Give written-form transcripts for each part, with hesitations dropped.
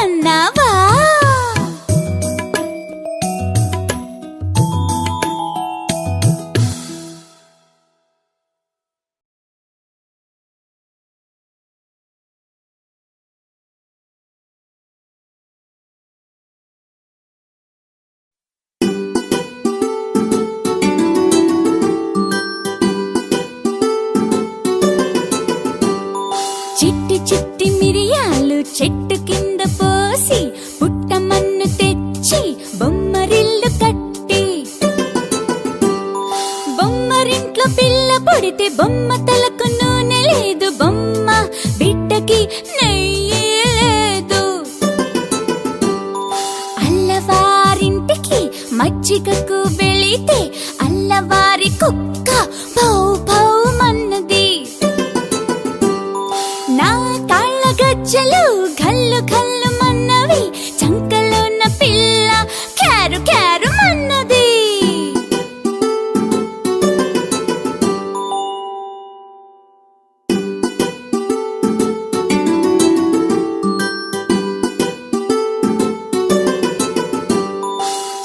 అన్నావా? చిట్టి చిట్టి మిరియాలు చెట్టు కింద పోసి పుట్టమన్ను తెచ్చి బొమ్మరిల్లు కట్టి, బొమ్మరింట్లో పిల్ల పుడితే బొమ్మ తలకు నూనె లేదు, బొమ్మ బిడ్డకి నెయ్యి లేదు. అల్లవారింటికి మజ్జిగకు వెళితే అల్లవారి కుక్క భౌ భౌ మన్నది. నా కాళ్ళ గజ్జలు గల్లు గల్లు మన్నవి, చంకలోన పిల్ల క్యారు క్యారు మన్నది.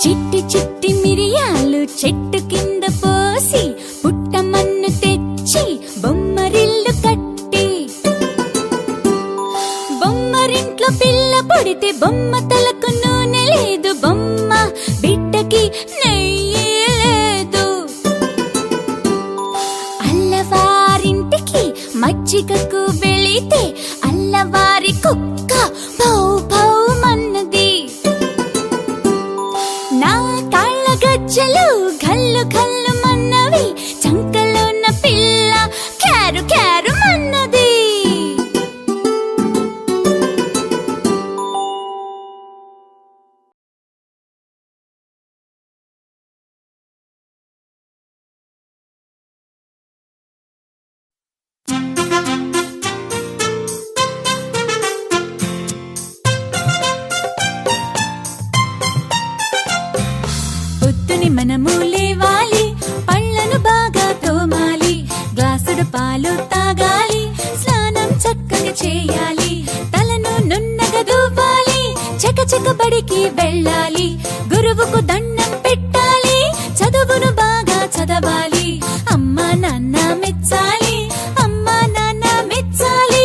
చిట్టి చిట్టి మిరియాలు చెట్టు కింద పోసి పుట్టమన్ను తెచ్చి బొమ్మరిల్లు కట్టి, బొమ్మరింట్లో పిల్ల పుడితే బొమ్మ తలకు నూనె లేదు, బొమ్మ బిడ్డకి నెయ్యి లేదు. అల్లవారింటికి మజ్జిగకు వెళితే అల్లవారి కుక్క భౌ భౌ మన్నది. నా కాళ్ళ గజ్జలు గల్లు గల్లు మన్నవి, చంకలోన పిల్ల క్యారు క్యారు మన్నది. పొద్దుని మనము లేవాలి, పళ్ళను బాగా తోమాలి, గ్లాసుడు పాలు తాగాలి, స్నానం చక్కగా చేయాలి, తలను నున్నగా దువ్వాలి, చకచక బడికి వెళ్ళాలి, గురువుకు దండం పెట్టాలి, చదువును బాగా చదవాలి, అమ్మా నాన్న మెచ్చాలి, అమ్మా నాన్న మెచ్చాలి.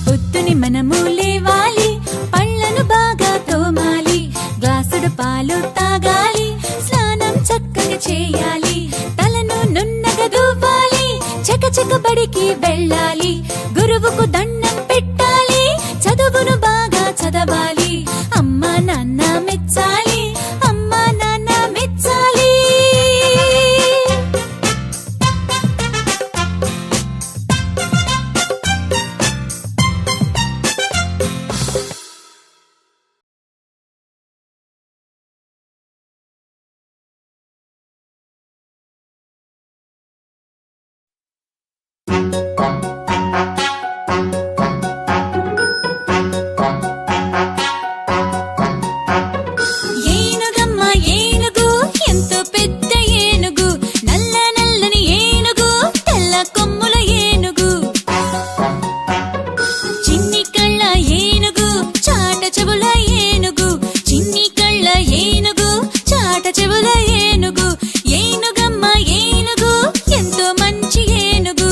పొద్దుని మనము లేవాలి, పళ్ళను బాగా తోమాలి, గ్లాసుడు పాలు తాగాలి, స్నానం చక్కగా చేయాలి, తలను నున్నగా దువ్వాలి, చకచక బడికి వెళ్ళాలి, గురువుకు దండం పెట్టాలి, చదువును బాగా చదవాలి, అమ్మా నాన్న మెచ్చాలి, అమ్మా నాన్న మెచ్చాలి. ఏనుగమ్మ ఏనుగు ఎంతో పెద్ద ఏనుగు, నల్ల నల్లని ఏనుగు, తెల్ల కొమ్ముల ఏనుగు. చిన్ని కళ్ళ ఏనుగు, చాట చెవుల ఏనుగు, చిన్ని కళ్ళ ఏనుగు, చాట చెవుల ఏనుగు. ఏనుగమ్మ ఏనుగు ఎంతో మంచి ఏనుగు.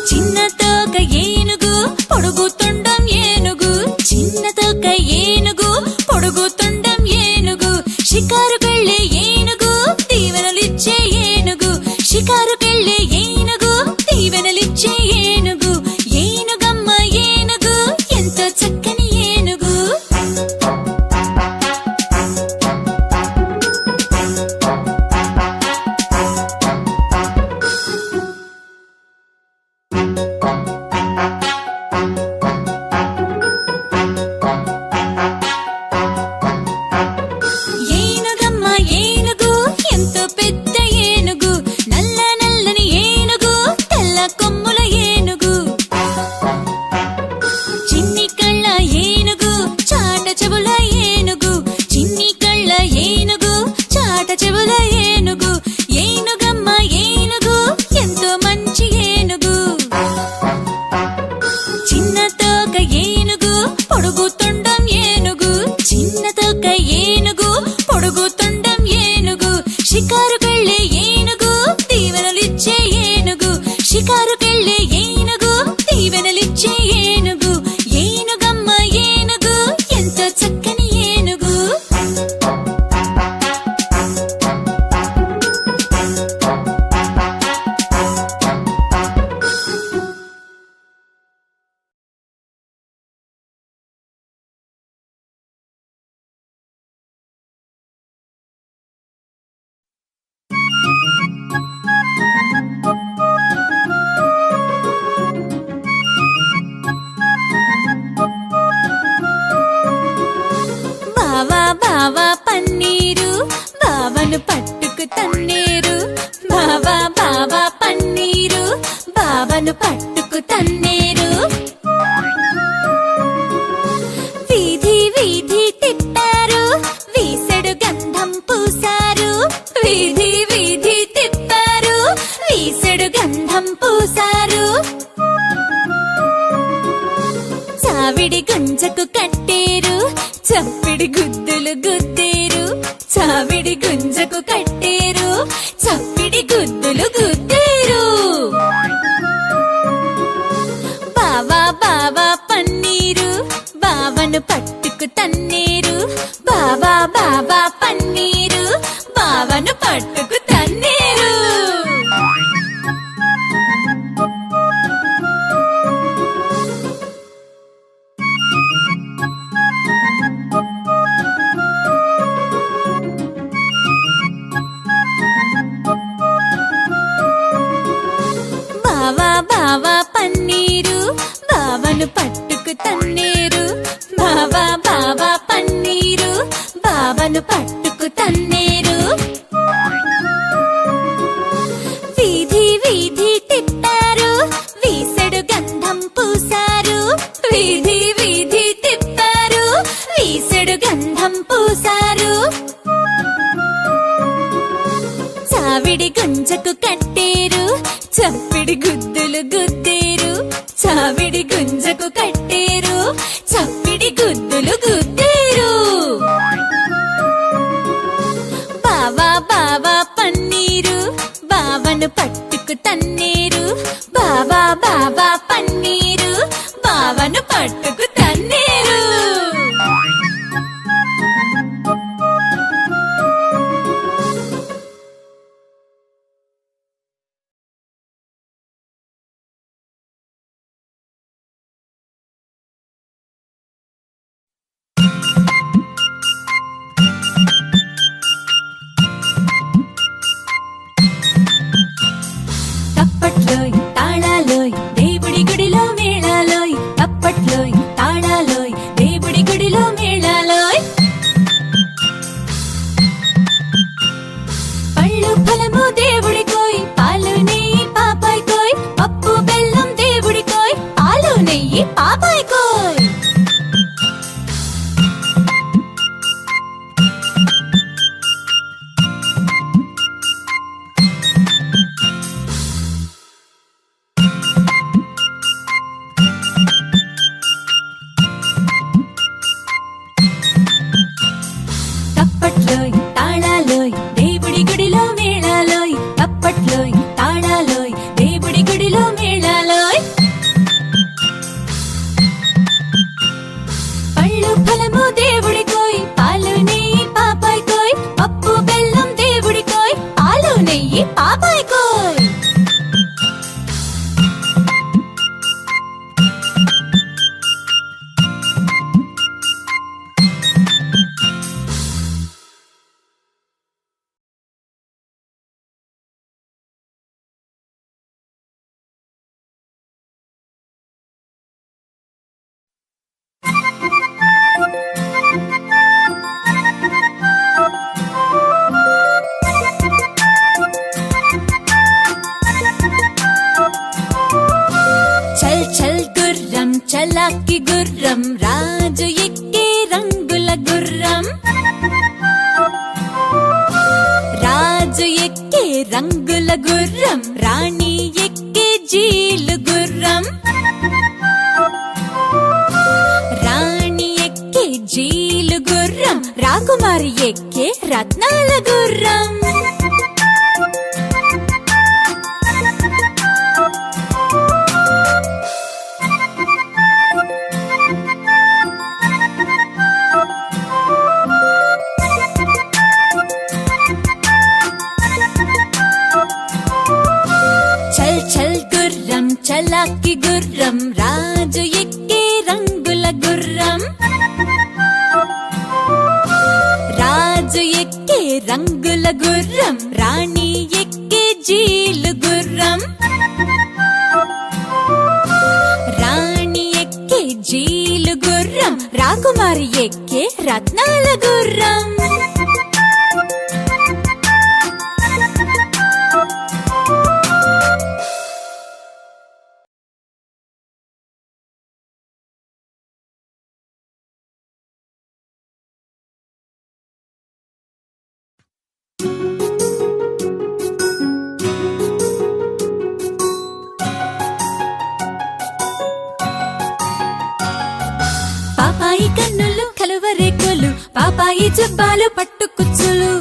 చిన్న తోక ఏనుగు, పొడుగు తొండం ఏనుగు, చిన్న తోక ఏనుగు, పొడుగు తొండం ఏనుగు. షికారుకెళ్ళే ఏనుగు, దీవెనలిచ్చే ఏనుగు, షికారుకెళ్ళే ఏనుగు, దీవెనలిచ్చే ఏనుగు. ఏనుగమ్మ ఏనుగు ఎంతో చక్కని ఏనుగు. తన్నేరు బావా బావా పన్నీరు బావను పట్టుకు తన్నేరు వీధి వీధి తిప్పారు వీసెడు గంధం పూసారు వీధి వీధి తిప్పారు వీసెడు గంధం పూసారు చావిడి గుంజకు కట్టేరు చప్పిడి గుద్దులు గుద్దేరు చావిడి గుంజకు కట్టేరు చప్పిడి గుద్దులు గుద్దేరు బావా బావా పన్నీరు బావను పట్టుకు తన్నేరు బావా బావా పన్నీరు బావను పట్టుకు తన్నేరు బావా బావా పన్నీరు బావను పట్టుకు తన్నేరు బావా బావా పన్నీరు బావను పట్టుకు తన్నేరు వీధి వీధి తిప్పారు వీసెడు గంధం పూసారు వీధి వీధి తిప్పారు వీసెడు గంధం పూసారు చావిడి గుంజకు కట్టేరు చప్పిడి గుద్దులు గుద్దేరు చావిడి గుంజకు కట్టేరు చప్పిడి గుద్దులు గుద్దేరు బావా బావా పన్నీరు బావను పట్టుకు తన్నేరు బావా బావా పన్నీరు బావను పట్టుకు తన్నేరు తప్పట్లోయ్ తాళాలోయ్ దేవుడి గుడిలో మేళాలోయ్ తప్పట్లోయ్ తాళాలోయ్ దేవుడి గుడిలో మేళాలోయ్ పళ్ళు ఫలము దేవుడికోయ్ పాలు నెయ్యి పాపాయ్కోయ్ పప్పు బెల్లం దేవుడికోయ్ పాలు నెయ్యి పాపాయ్కోయ్ తప్పట్లోయ్ తాళాలోయ్ దేవుడి గుడిలో మేళాలోయ్ తప్పట్లోయ్ తాళాలోయ్ దేవుడి గుడిలో మేళాలోయ్ పళ్ళు ఫలము దేవుడికోయ్ పాలు నెయ్యి పాపాయ్కోయ్ పప్పు బెల్లం దేవుడికోయ్ పాలు నెయ్యి పాపాయ్కోయ్ చల్ చల్ గుర్రం చలాకి గుర్రం రాజు ఎక్కే రంగుల గుర్రం రాజు ఎక్కే రంగుల గుర్రం రాణి ఎక్కే జీలు గుర్రం రాణి ఎక్కే జీలు గుర్రం రాకుమారి ఎక్కే రత్నాల గుర్రం చల్ చల్ గుర్రం చలాకి గుర్రం రాజు ఎక్కే రంగుల గుర్రం రాజు ఎక్కే రంగుల గుర్రం రాణి ఎక్కే జీలు గుర్రం రాణి ఎక్కే జీలు గుర్రం రాకుమారి ఎక్కే రత్నాల గుర్రం కన్నులు కలువరేకులు పాపాయి జుబ్బాలు పట్టుకుచ్చులు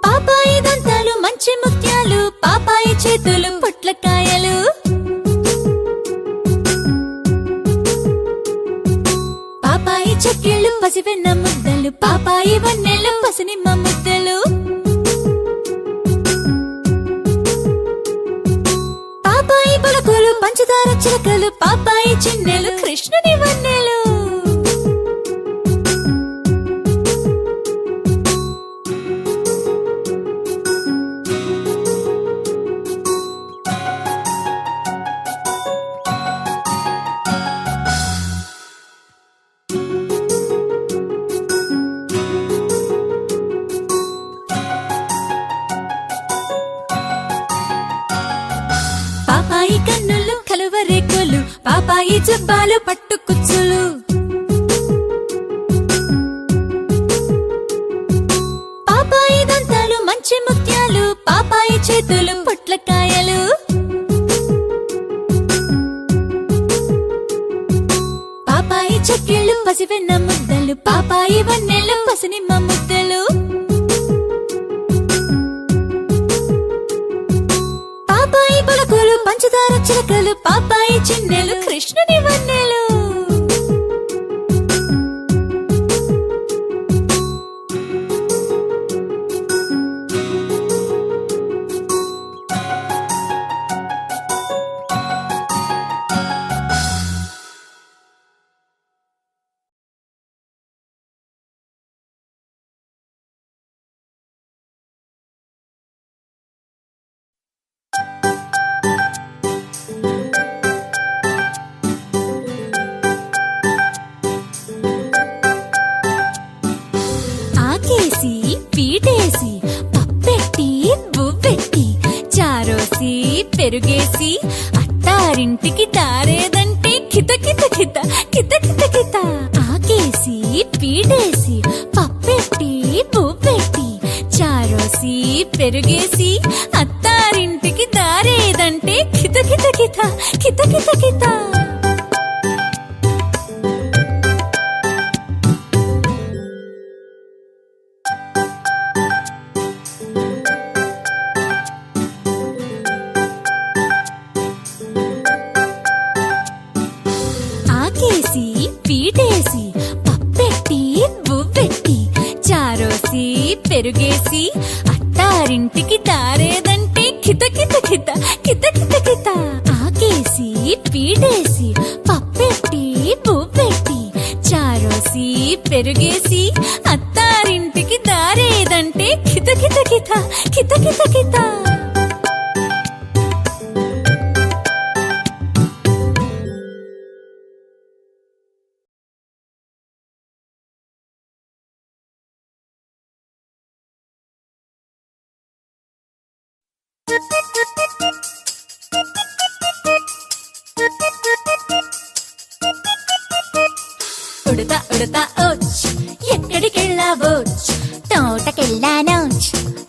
పాపాయి దంతాలు మంచి ముత్యాలు పాపాయి చేతులు పొట్లకాయలు పాపాయి చెక్కిళ్ళు పసివెన్న ముద్దలు పాపాయి వన్నెలు పసినిమ్మ ముద్దలు పాపాయి పలకలు పంచదార చిలకలు పాపాయి చిన్నెలు కృష్ణుని వన్నెలు పాపాయి కన్నులు కలువరేకులు పాపాయి జుబ్బాలు పట్టుకుచ్చులు పాపాయి దంతాలు మంచి ముత్యాలు పాపాయి చేతులు పొట్లకాయలు పాపాయి చెక్కిళ్ళు పసివెన్న ముద్దలు పాపాయి వన్నెలు పసినిమ్మ ముద్దలు పాపాయి పలకలు పంచదార చిలకలు పాపాయి చిన్నెలు కృష్ణుని వన్నెలు ఆకేసి పీటేసి పప్పెట్టి బువ్వెట్టి చారోసి పెరుగేసి అత్తారింటికి దారేదంటే కిత కిత కిత కిత కిత కిత ఆకేసి పీటేసి పప్పెట్టి బువ్వెట్టి చారోసి పెరుగేసి అత్తారింటికి దారేదంటే కిత కిత కిత కిత కిత కిత ఆకేసి పీటేసి పప్పెట్టి బువ్వెట్టి చారోసి పెరుగేసి అత్తారింటికి దారేదంటే కిత కిత కిత కిత కిత కిత ఆకేసి పీటేసి పప్పెట్టి బువ్వెట్టి చారోసి పెరుగేసి అత్తారింటికి దారేదంటే కిత కిత కిత కిత కిత కిత ఉడతా ఉడతా ఓచ్ ఎక్కడికెళ్ళావోచ్ తోటకెళ్ళానోచ్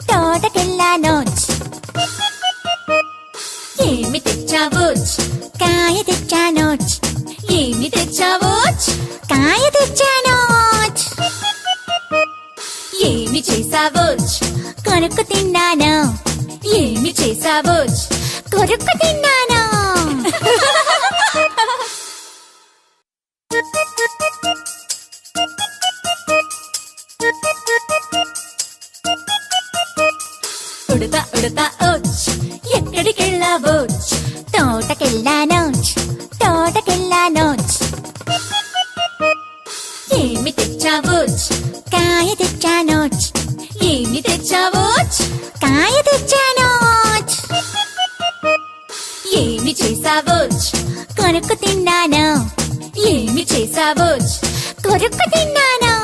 తోటకెళ్ళానోచ్ ఏమి తెచ్చావోచ్ కాయ తెచ్చానోచ్ ఏమి తెచ్చావోచ్ కాయ తెచ్చానోచ్ ఏమి చేసావోచ్ కొనుక్కు తిన్నాను ఏమి చేసావోచ్ కొరుక్కు తిన్నాను ఉడతా ఉడతా ఓచ్ ఎక్కడికెళ్ళావోచ్ తోటకెళ్ళానోచ్ తోటకెళ్ళానోచ్ ఏమి తెచ్చావోచ్ కాయ తెచ్చానోచ్ ఏమి తెచ్చావోచ్ కాయ తెచ్చానోచ్ ఏమి చేసావోచ్ కొనుక్కు తిన్నాను ఏమి చేసావోచ్ కొరుక్కు తిన్నాను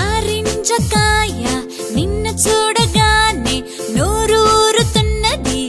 నారింజకాయ నిన్ను చూడగానే నోరూరుతున్నది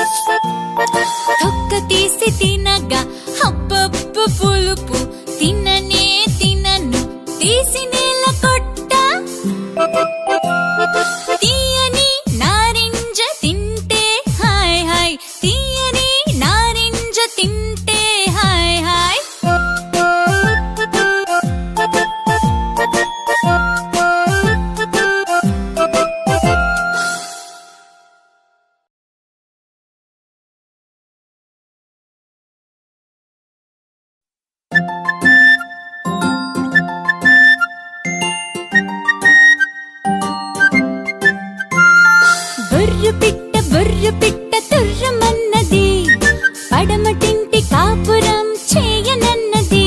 తొక్క తీసి తినగా హబ్బబ్బు పులుపు తిననే తినను తీసి నేల కొట్ట తీయని నారింజ తింటే హాయ్ హాయ్ తీయని నారింజ తింటే హాయ్ హాయ్ బుర్రు పిట్ట తుర్రమన్నది పడమటింటి కాపురం చేయనన్నది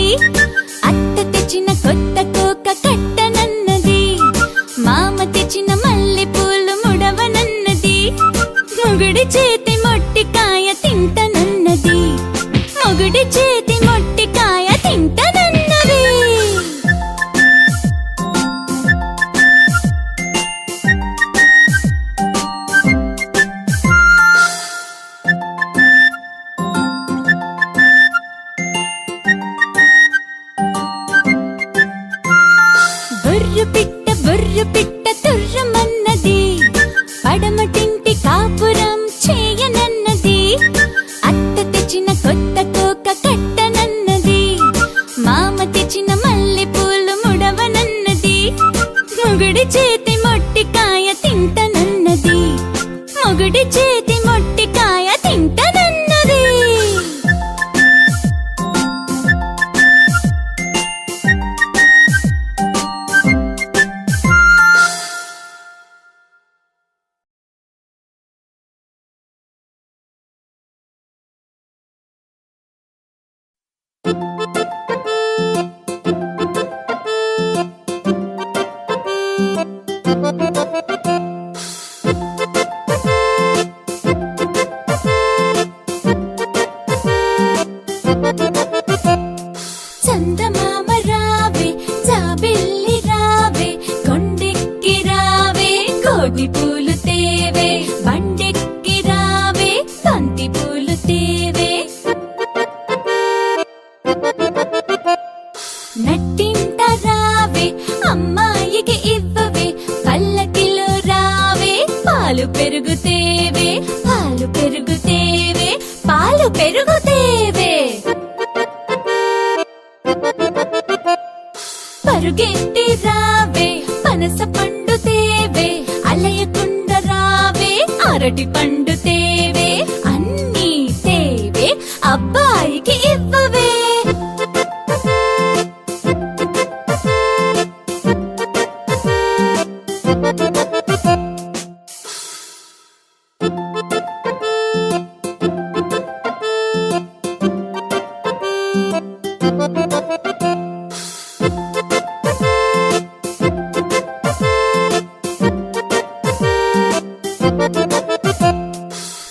అత్త తెచ్చిన కొత్త కోక కట్టనన్నది మామ తెచ్చిన మల్లె పూలు ముడవనన్నది మొగుడి చేతి మొట్టికాయ తింటనన్నది మొగుడి చేతి మొట్టికాయ తింటనన్నది బుర్రు పిట్ట తుర్రమన్నది పడమటింటి కాపురం చేయనన్నది అత్త తెచ్చిన కొత్త కోక కట్టనన్నది మామ తెచ్చిన మల్లె పూలు ముడవనన్నది మొగుడి చేతి మొట్టికాయ తింటనన్నది మొగుడి చేతి మొట్టికాయ తింటనన్నది చందమామ రావే జాబిల్లి రావే కొండెక్కి రావే కోడి పూలు తేవే బండెక్కి రావే బంతి పూలు తేవే నట్టింట రావే అమ్మాయికి ఇవ్వవే పల్లకిలో రావే పాలు పెరుగుతేవే పాలు పెరుగుతేవే పాలు పెరుగుతేవే పరుగెత్తి రావే పనస పండు తేవే అలయకుండ రావే అరటి పండు తేవే అన్నీ తేవే అబ్బాయికి ఇవ్వవే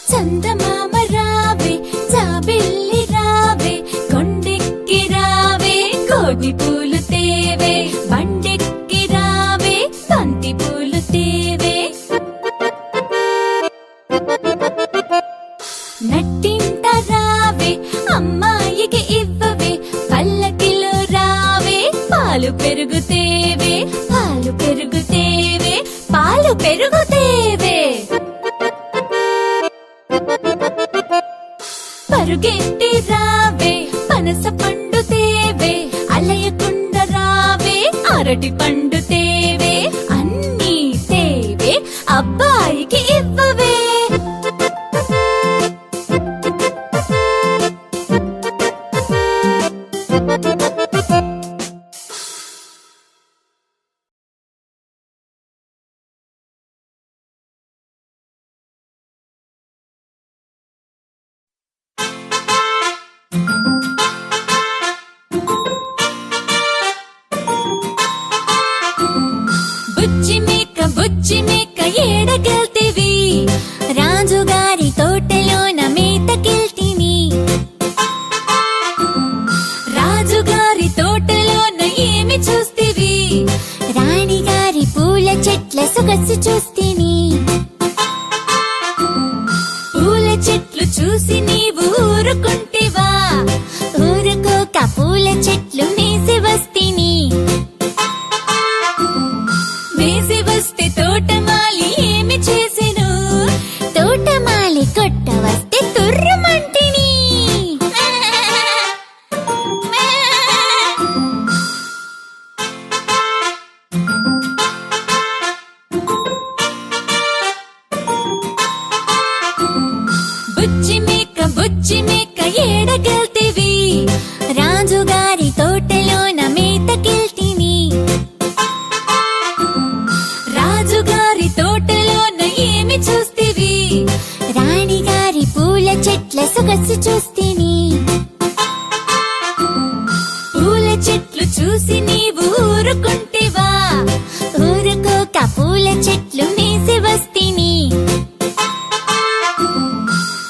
చందమామ రావే జాబిల్లి రావే కొండెక్కి రావే కోడి పూలు తేవే బండెక్కి రావే బంతి పూలు తేవే నట్టింట రావే అమ్మాయికి ఇవ్వవే పల్లకిలో రావే పాలు పెరుగుతేవే పాలు పెరుగుతేవే పాలు పెరుగుతేవే పరుగెత్తి రావే పనస పండు తేవే అలయకుండ రావే అరటి పండు తేవే అన్నీ తేవే అబ్బాయికి ఇవ్వవే బుజ్జి మేక ఏడకెళ్తివి రాజుగారి తోటలోన మేతకెళ్తివి రాజుగారి తోటలోన ఏమి చూస్తివి రాణిగారి పూల చెట్ల సొగసు చూస్తిని పూల చెట్లు బుజ్జి మేక ఏడకెళ్తివి రాజుగారి తోటలోన మేతకెళ్తిని రాజుగారి తోటలోన ఏమి చూస్తివి రాణిగారి పూల చెట్ల సొగసు చూస్తిని పూల చెట్లు చూసి నీవు ఊరుకుంటివా ఊరుకోక పూల చెట్లు మేసి వస్తిని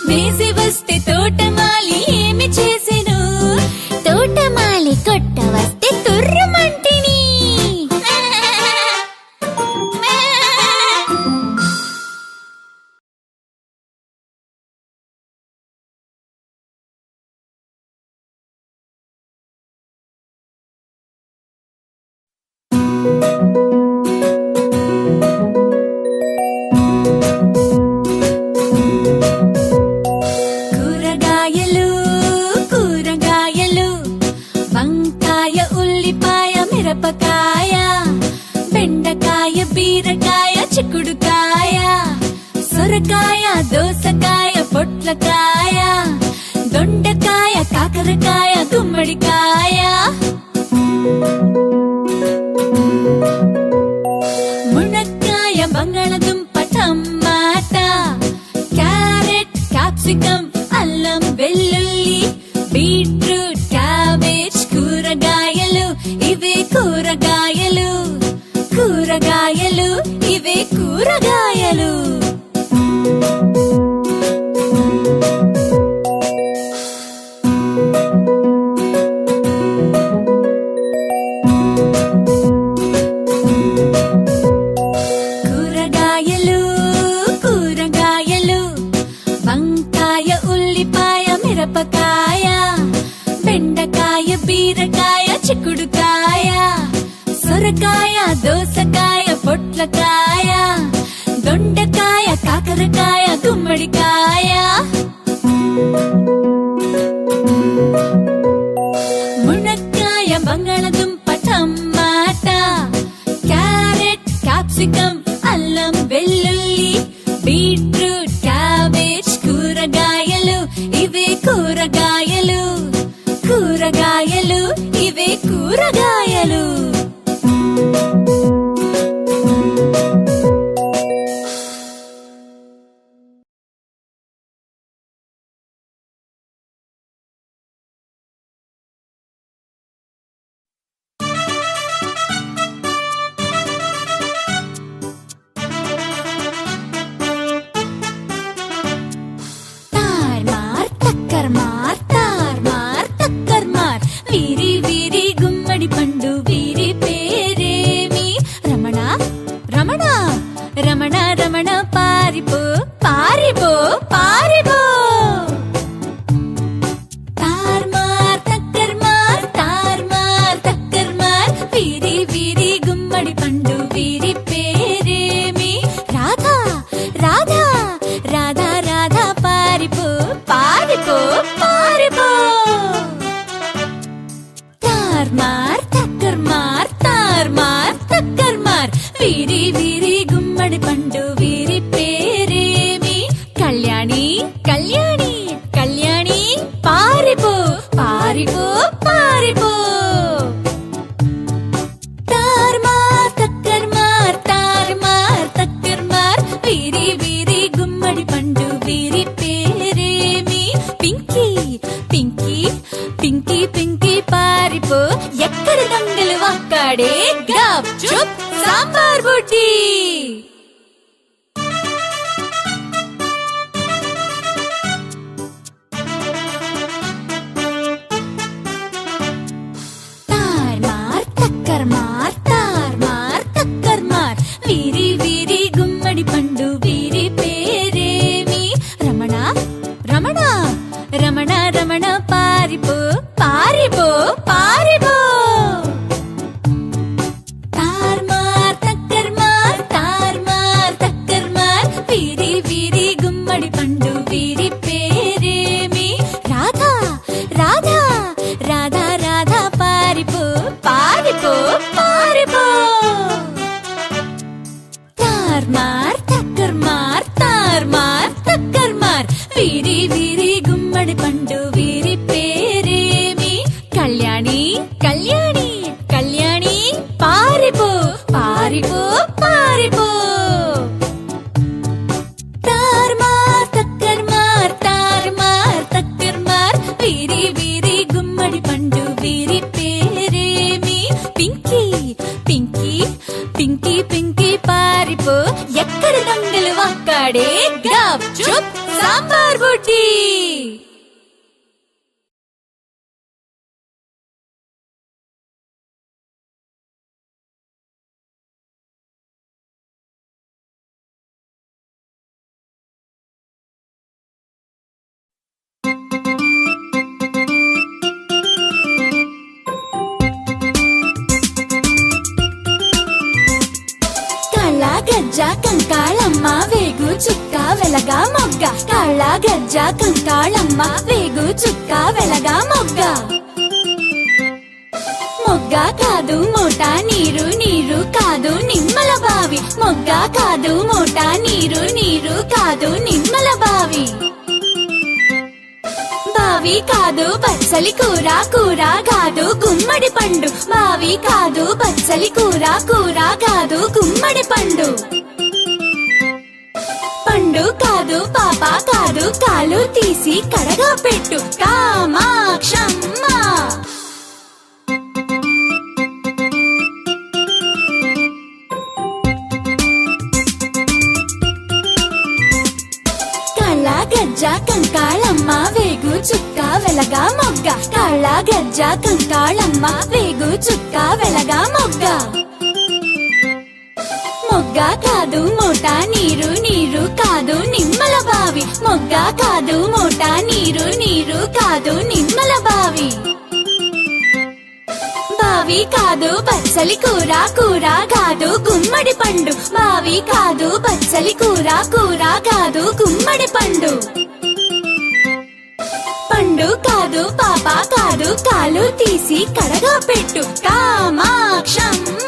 మేసి వస్తే తోటమాలి ఏమి చేసెను తోటమాలి కొట్ట వస్తే తుర్రుమంటిని కూరగాయలు కూరగాయలు వంకాయ ఉల్లిపాయ మిరపకాయ బెండకాయ బీరకాయ చిక్కుడుకాయ సొరకాయ దోసకాయ పొట్లకాయ దొండకాయ కాకరకాయ గుమ్మడికాయ మునక్కాయ బంగాళదుంప టమాటా క్యారెట్ క్యాప్సికం అల్లం వెల్లుల్లి బీట్రూట్ క్యాబేజ్ కూరగాయలు ఇవే కూరగాయలు కూరగాయలు ఇవే కూరగాయలు కూరగాయలు కూరగాయలు వంకాయ ఉల్లిపాయ మిరపకాయ బెండకాయ బీరకాయ చిక్కుడుకాయ సొరకాయ దోసకాయ పొట్లకాయ దొండకాయ కాకరకాయ గుమ్మడికాయ మునక్కాయ బంగాళదుంప టమాటా క్యారెట్ క్యాప్సికం అల్లం వెల్లుల్లి బీట్రూట్ క్యాబేజ్ కూరగాయలు ఇవే కూరగాయలు కూరగాయలు ఇవే కూరగాయలు వీరి వీరి గుమ్మడి పండు వీరి పేరేమి రమణ రమణ రమణ రమణ పారిపో పారిపో పారిపో తార్మార్ తక్కర్ మార్ తార్మార్ తక్కర్ మార్ వీరి వీరి గుమ్మడి పండు వీరి పేరేమి రాధా రాధా రాధా రాధా పారిపో పారిపో పారిపో తార్మార్ తక్కర్ మార్ తార్మార్ తక్కర్ మార్ వీరి వీరి గుమ్మడి పండు వీరి పేరేమి కళ్యాణి కళ్యాణి కళ్యాణి పారిపో పారిపో పారిపో తార్మార్ తక్కర్ మార్ తార్మార్ తక్కర్ మార్ వీరి వీరి గుమ్మడి పండు వీరి పేరేమి పింకీ పింకీ పింకీ పింకీ పారిపో ఎక్కడ దొంగలు అక్కడే గప్ చుప్ సాంబార్ బుడ్డి తార్మార్ తక్కర్ మార్ తార్మార్ తక్కర్ మార్ వీరి వీరి గుమ్మడి పండు వీరి పేరేమి రమణ రమణ రమణ రమణ పారిపో పారిపో పారిపో తార్మార్ తక్కర్ మార్ తార్మార్ తక్కర్ మార్ వీరి వీరి గుమ్మడి పండు వీరి పేరేమి రాధా రాధా రాధా రాధా పారిపో పారిపో పారిపో తార్మార్ తక్కర్ మార్ తార్మార్ తక్కర్ మార్ వీరి వీరి గుమ్మడి వెలగా మొగ్గ కాళ్ళ గజ్జ కంకాళమ్మ వేగు చుక్క వెలగా మొగ్గ మొగ్గ కాదు మోట నీరు నీరు కాదు నిమ్మల బావి మొగ్గ కాదు మోట నీరు నీరు కాదు నిమ్మల బావి బావి కాదు బచ్చలి కూర కూర కాదు గుమ్మడి పండు బావి కాదు బచ్చలి కూర కూర కాదు గుమ్మడి పండు పండు కాదు పాప కాదు కాలు తీసి కడగా పెట్టు కామాక్షమ్మ గజ్జ కంకాళమ్మ వేగు చుక్క వెలగా మొగ్గ కాళ్ళ గజ్జ కంకాళమ్మ వేగు చుక్క వెలగా మొగ్గ మొగ్గ కాదు మోట నీరు నీరు కాదు నిమ్మల బావి మొగ్గ కాదు మోట నీరు నీరు కాదు నిమ్మల బావి బావి కాదు బచ్చలి కూర కూర కాదు గుమ్మడి పండు బావి కాదు బచ్చలి కూర కూర కాదు గుమ్మడి పండు పండు కాదు పాప కాదు కాలు తీసి కడగా పెట్టు కామాక్షమ్మ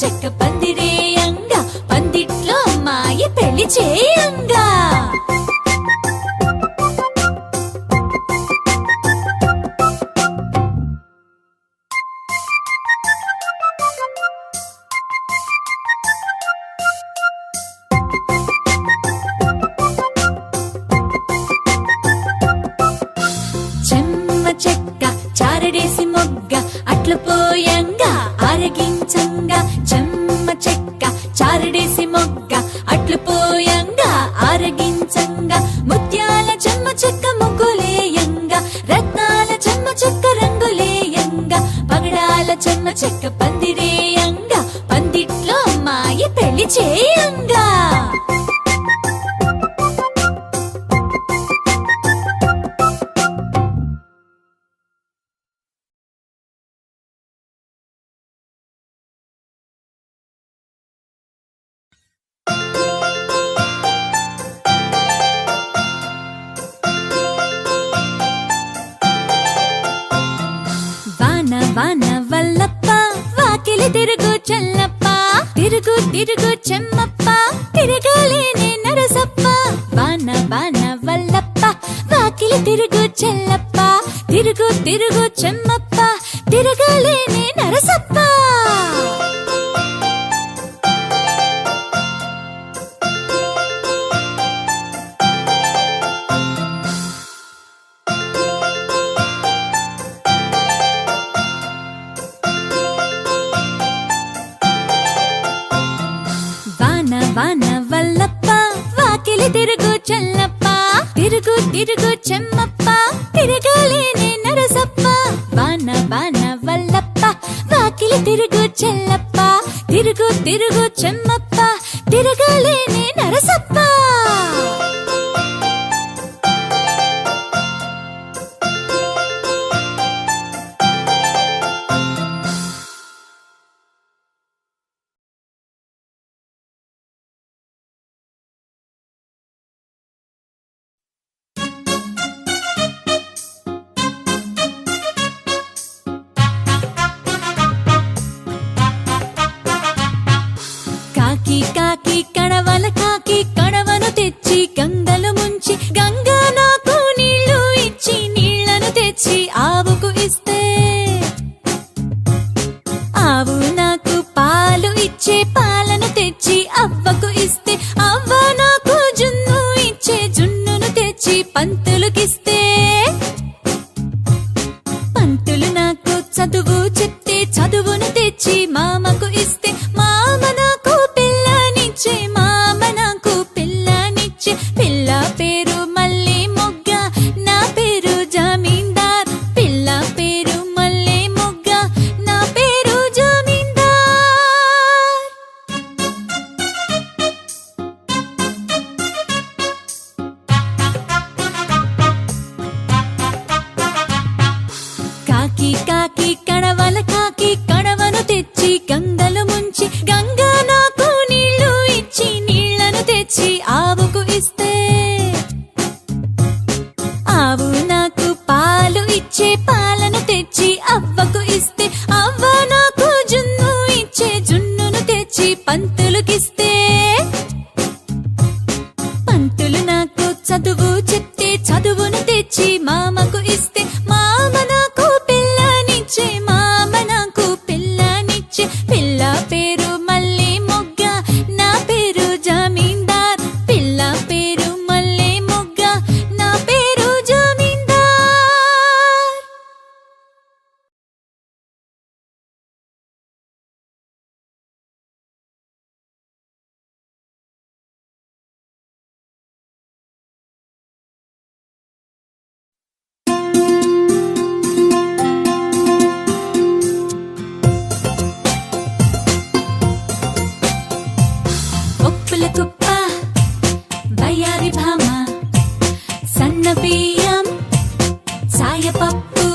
చెక్క పందిరేయంగా, పందిట్లో అమ్మాయి పెళ్లి చేయంగా. చెమ్మ చెక్క చారడేసి మొగ్గ అట్లు పోయంగా, చెమ్మ చెక్క చారడేసి మొగ్గ అట్లు పోయంగా, ఆరగించంగా, చెమ్మ చెక్క చారడేసి మొగ్గ అట్లు పోయంగా, ఆరగించంగా, ముత్యాల చెమ్మ చెక్క ముగ్గులేయంగా, రత్నాల చెమ్మ చెక్క పందిరేయంగా, పందిట్లో అమ్మాయి పెళ్లి చేయంగా. తిరుగు చెమ్మప్ప తిరగలేనే నరసప్ప వాన వాన వల్లప్ప వాకిలి తిరుగు చెల్లప్ప తిరుగు తిరుగు చెమ్మప్ప తిరగలేనే నరసప్ప వాన వల్లప్ప వాకిలి తిరుగు చెల్లప్ప తిరుగు తిరుగు చెమ్మప్ప తిరగలేనే నరసప్ప వాన వాన వల్లప్ప వాకిలి తిరుగు చెల్లప్ప తిరుగు తిరుగు చెమ్మప్ప తిరగలేనే నరసప్ప కాకి కాకి కడవల కాకి కడవను తెచ్చి గంగలు ముంచి గంగా నాకు నీళ్లు ఇచ్చి నీళ్లను తెచ్చి ఆవుకు ఇస్తే ఆవు నాకు పాలు ఇచ్చే పాలను తెచ్చి అవ్వకు ఇస్తే అవ్వ నాకు జున్ను ఇచ్చే జున్నును తెచ్చి పంతులుకిస్తే పంతులు నాకు చదువు చెప్తే చదువును తెచ్చి మామకు ఇస్తే మామ నాకు పిల్లనిచ్చే మామ నాకు పిల్లనిచ్చే పిల్ల పేరు మల్లె మొగ్గ నా పేరు జమీందార్ పిల్ల పేరు మల్లె మొగ్గ నా పేరు జమీందార్ కాకి కాకి కడవల కాకి కడవను తెచ్చి గంగలు ముంచి గంగా నాకు నీళ్లు ఇచ్చి నీళ్లను తెచ్చి ఆవుకు ఇస్తే ఆవు నాకు పాలు ఇచ్చే పాలను తెచ్చి అవ్వకు ఇస్తే అవ్వ నాకు జున్ను ఇచ్చే జున్నును తెచ్చి పంతులుకిస్తే పంతులు నాకు చదువు చెప్తే చదువును తెచ్చి మామకు ఇస్తే మామ నాకు పిల్లనిచ్చే మామ నాకు పిల్లనిచ్చే పిల్ల పేరు మల్లె మొగ్గ నా పేరు జమీందార్ పిల్ల పేరు మల్లె మొగ్గ నా పేరు జమీందార్ ఒప్పుల కుప్ప వయ్యారి భామ సన్న బియ్యం చాయపప్పు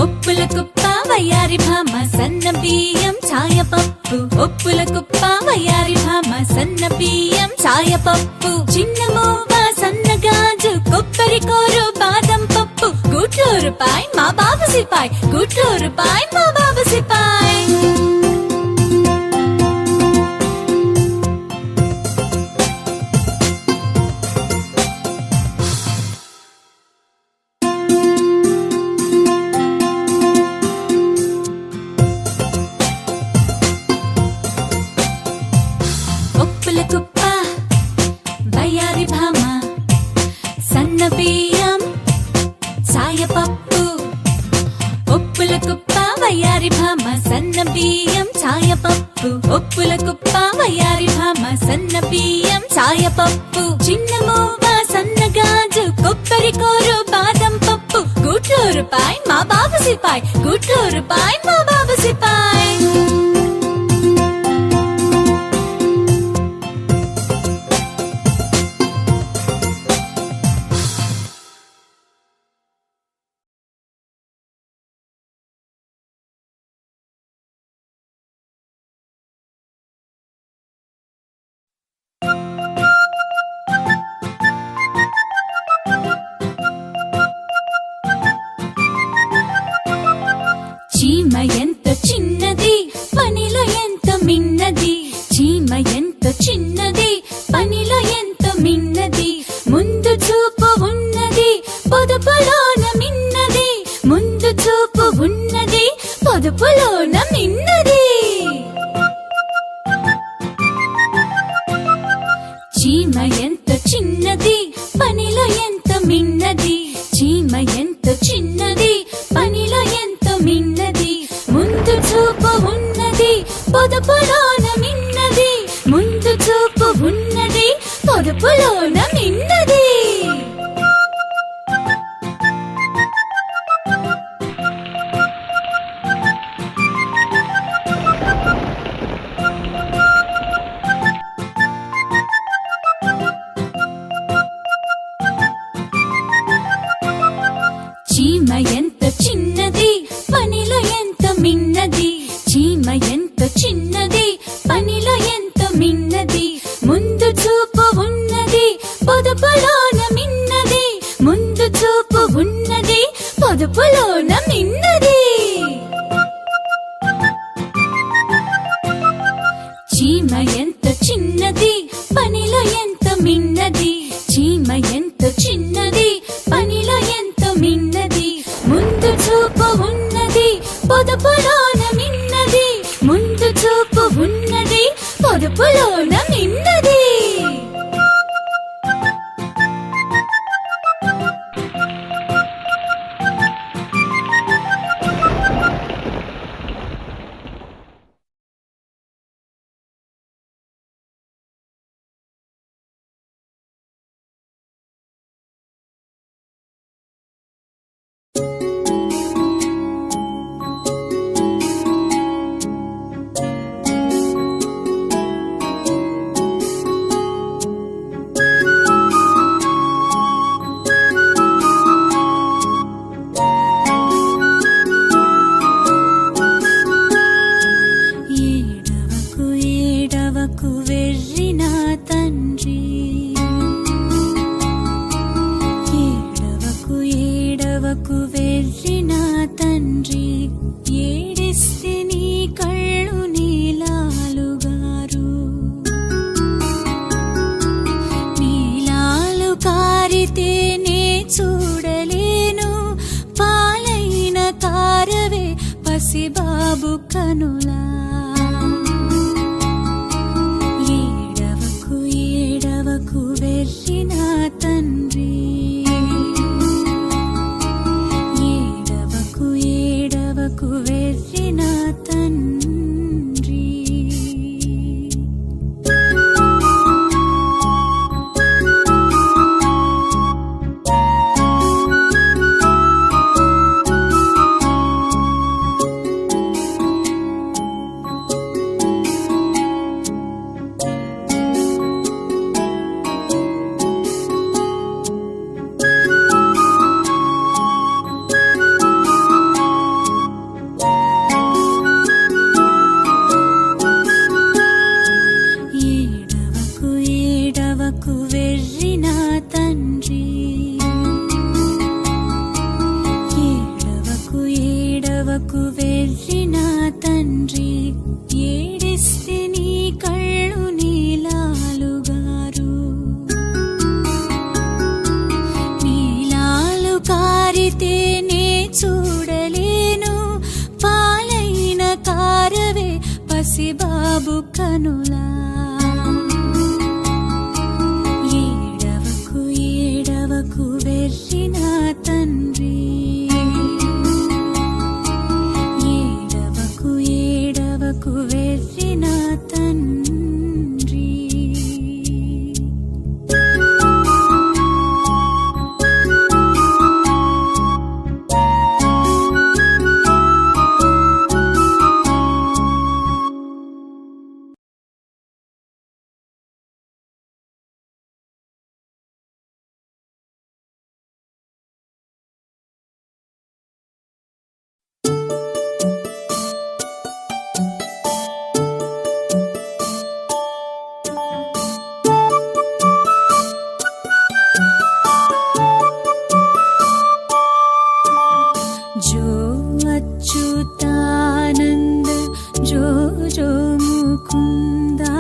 ఒప్పుల కుప్ప వయ్యారి భామ సన్న బియ్యం చాయపప్పు ఒప్పుల కుప్ప వయ్యారి భామ సన్న బియ్యం చాయపప్పు చిన్న మువ్వ సన్న గాజు కొబ్బరి కూరు బాదం పప్పు గుట్లో రూపాయి మా బాబు సిపాయి గుట్లో రూపాయి మా బాబు సిపాయి ఒప్పుల కుప్ప వయ్యారి భామ సన్న బియ్యం చాయపప్పు ఒప్పుల కుప్ప వయ్యారి భామ సన్న బియ్యం చాయపప్పు ఒప్పుల కుప్ప వయ్యారి భామ సన్న బియ్యం చాయపప్పు చిన్న మువ్వ సన్న గాజు కొబ్బరి కూరు బాదం పప్పు గుట్లో రూపాయి మా బాబు సిపాయి గుట్లో రూపాయి మా బాబు సిపాయి పసిబాబు కనులా. ఏడవకు ఏడవకు వెర్రి నా తండ్రి, ఏడవకు ఏడవకు వెర్రి నా తండ్రి. వెర్రి నా తండ్రి, ఏడవకు ఏడవకు వెర్రి నా తండ్రి. ఏడిస్తే నీ కళ్ళు నీలాలుగారు, నీలాలు కారితే నే చూడలేను. పాలైన కారవే పసిబాబు కనులా. వెర్రి నా తండ్రి, ఏడవకు ఏడవకు వెర్రి నా తండ్రి. जो अच्युतानंद जो जो मुकुंदा,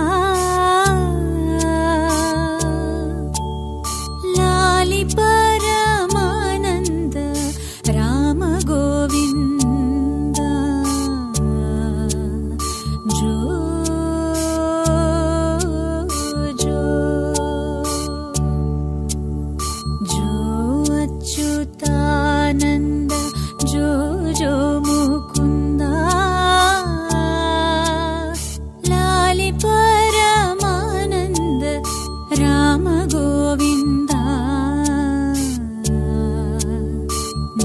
लाली परमानंद राम गोविंदा. जो जो जो अच्युतानंद जो जो मुकुंदा, लाली परमानंद राम गोविंदा.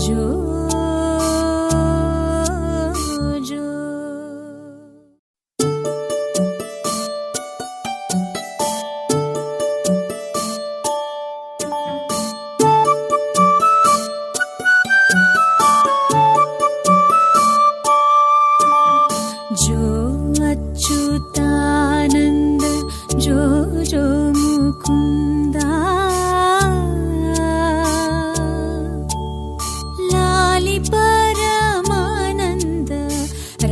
जो जो जो अच्युतानंद जो जो मुकुंदा, लाली परमानंद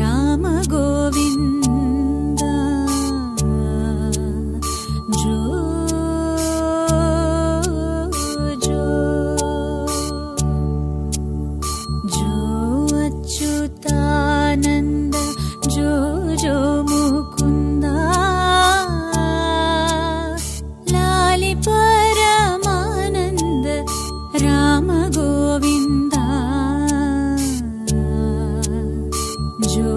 राम गोविंदा. जो जो जो अच्युतानंद जो जो मुकुंदा, लाली परमानंद राम गोविंदा. जो